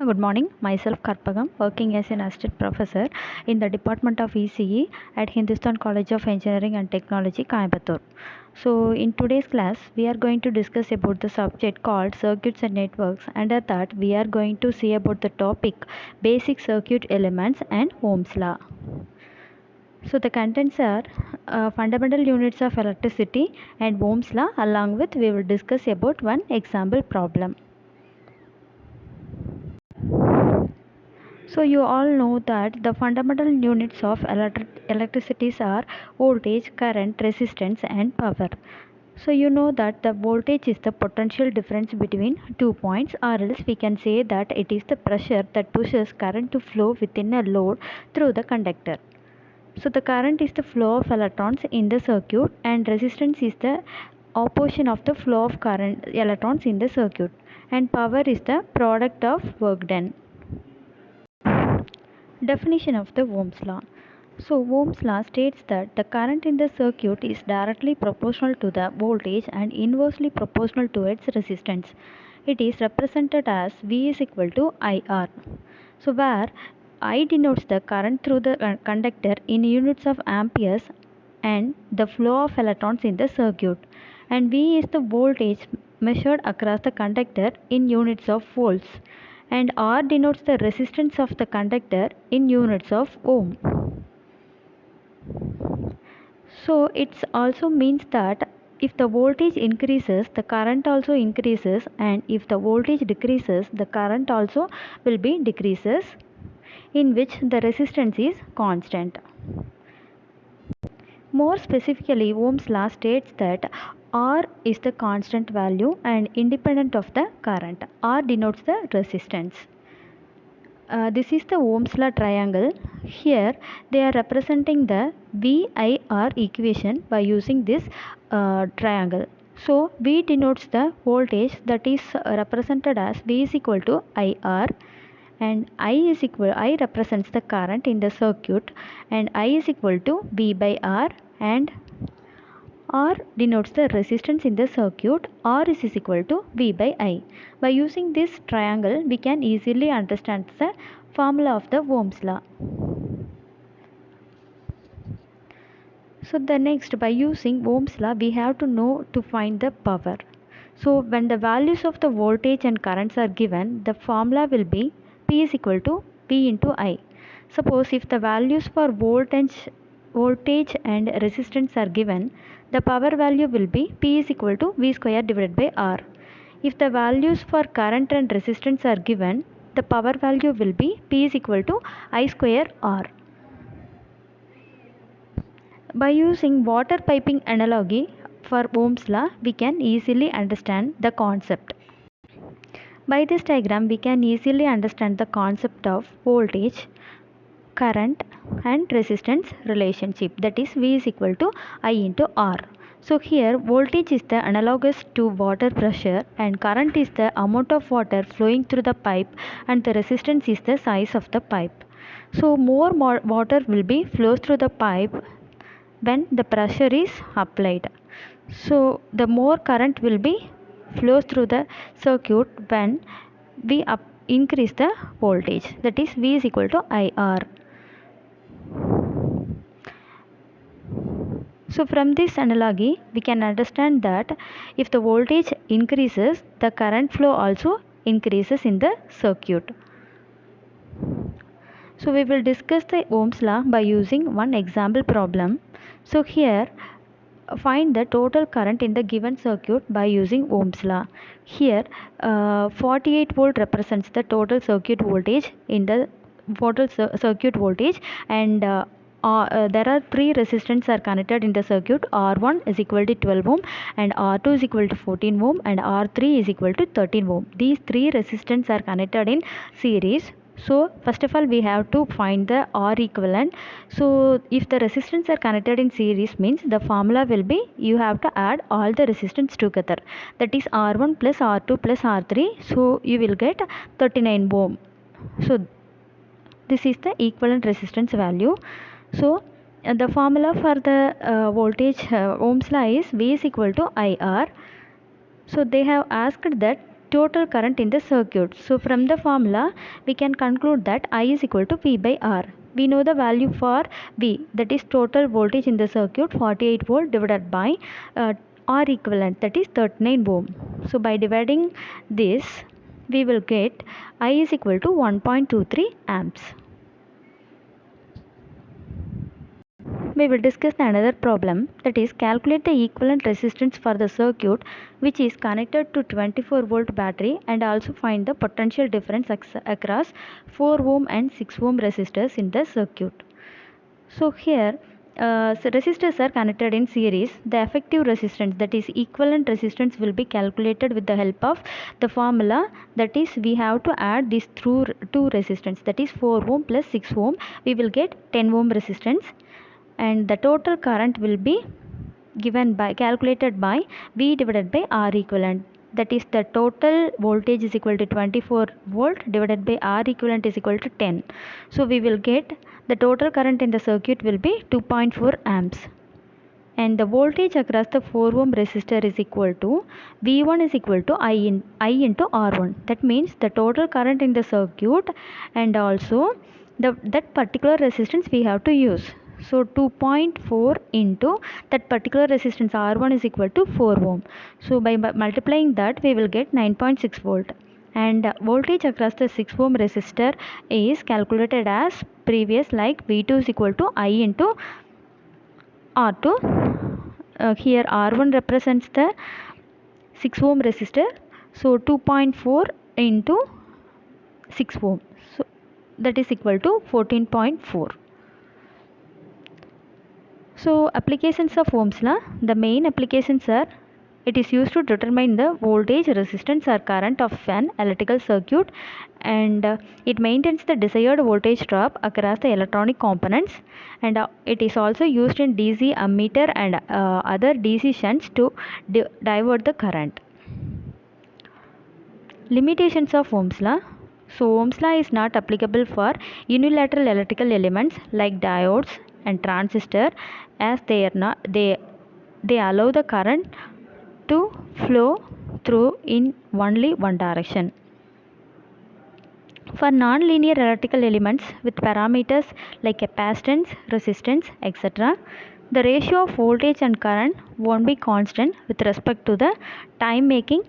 Good morning. Myself Karpagam, working as an assistant professor in the Department of ECE at Hindustan College of Engineering and Technology, Coimbatore. So, in today's class, we are going to discuss about the subject called circuits and networks. Under that, we are going to see about the topic basic circuit elements and Ohm's law. So, the contents are fundamental units of electricity and Ohm's law. Along with, we will discuss about one example problem. So you all know that the fundamental units of electricity are voltage, current, resistance and power. So you know that the voltage is the potential difference between 2 points, or else we can say that it is the pressure that pushes current to flow within a load through the conductor. So the current is the flow of electrons in the circuit and resistance is the opposition of the flow of current electrons in the circuit, and power is the product of work done. Definition of the Ohm's law. So Ohm's law states that the current in the circuit is directly proportional to the voltage and inversely proportional to its resistance. It is represented as V is equal to IR. So where I denotes the current through the conductor in units of amperes and the flow of electrons in the circuit, and V is the voltage measured across the conductor in units of volts, and R denotes the resistance of the conductor in units of ohm. So it also means that if the voltage increases, the current also increases, and if the voltage decreases, the current also will be decreases, in which the resistance is constant. More specifically, Ohm's law states that R is the constant value and independent of the current. R denotes the resistance. This is the Ohm's law triangle. Here they are representing the VIR equation by using this triangle. So V denotes the voltage, that is represented as V is equal to IR, and I represents the current in the circuit, and I is equal to V by R, and R denotes the resistance in the circuit. R is equal to V by I. By using this triangle, we can easily understand the formula of the Ohm's law. So the next, by using Ohm's law, we have to know to find the power. So when the values of the voltage and currents are given, the formula will be P is equal to V into I. Suppose if the values for voltage and resistance are given, the power value will be P is equal to V square divided by R. If the values for current and resistance are given, the power value will be P is equal to I square R. By using water piping analogy for Ohm's law, we can easily understand the concept. By this diagram, we can easily understand the concept of voltage, current and resistance relationship, that is V is equal to I into R. So here voltage is the analogous to water pressure, and current is the amount of water flowing through the pipe, and the resistance is the size of the pipe. So more water will be flows through the pipe when the pressure is applied. So the more current will be flows through the circuit when we increase the voltage, that is V is equal to IR. So from this analogy, we can understand that if the voltage increases, the current flow also increases in the circuit. So we will discuss the Ohm's law by using one example problem. So here find the total current in the given circuit by using Ohm's law. Here 48 volt represents the total circuit voltage in the circuit voltage, and there are three resistors are connected in the circuit. R1 is equal to 12 ohm, and R2 is equal to 14 ohm, and R3 is equal to 13 ohm. These three resistors are connected in series. So first of all, we have to find the R equivalent. So if the resistors are connected in series, means the formula will be, you have to add all the resistance together, that is R1 plus R2 plus R3. So you will get 39 ohm. So this is the equivalent resistance value. So the formula for the voltage Ohm's law is V is equal to IR. So they have asked that total current in the circuit. So from the formula we can conclude that I is equal to V by R. We know the value for V, that is total voltage in the circuit, 48 volt divided by R equivalent, that is 39 ohm. So by dividing this we will get I is equal to 1.23 amps. We will discuss another problem, that is calculate the equivalent resistance for the circuit which is connected to 24 volt battery, and also find the potential difference across 4 ohm and 6 ohm resistors in the circuit. So here resistors are connected in series. The effective resistance, that is equivalent resistance, will be calculated with the help of the formula, that is we have to add these two resistance, that is 4 ohm plus 6 ohm, we will get 10 ohm resistance, and the total current will be given by calculated by V divided by R equivalent, that is the total voltage is equal to 24 volt divided by R equivalent is equal to 10. So we will get the total current in the circuit will be 2.4 amps, and the voltage across the 4 ohm resistor is equal to V1 is equal to I into R1. That means the total current in the circuit and also that particular resistance we have to use. So 2.4 into that particular resistance R1 is equal to 4 ohm. So by multiplying that we will get 9.6 volt. And voltage across the 6 ohm resistor is calculated as previous, like V2 is equal to I into R2. Here R1 represents the 6 ohm resistor. So 2.4 into 6 ohm. So that is equal to 14.4. So applications of Ohm's law. The main applications are, it is used to determine the voltage, resistance or current of an electrical circuit, and it maintains the desired voltage drop across the electronic components, and it is also used in DC ammeter and other DC shunts to divert the current. Limitations of Ohm's law. So Ohm's law is not applicable for unilateral electrical elements like diodes and transistor, as they allow the current to flow through in only one direction. For non-linear electrical elements with parameters like capacitance, resistance, etc., the ratio of voltage and current won't be constant with respect to the time, making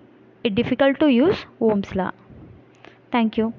it difficult to use Ohm's law. Thank you.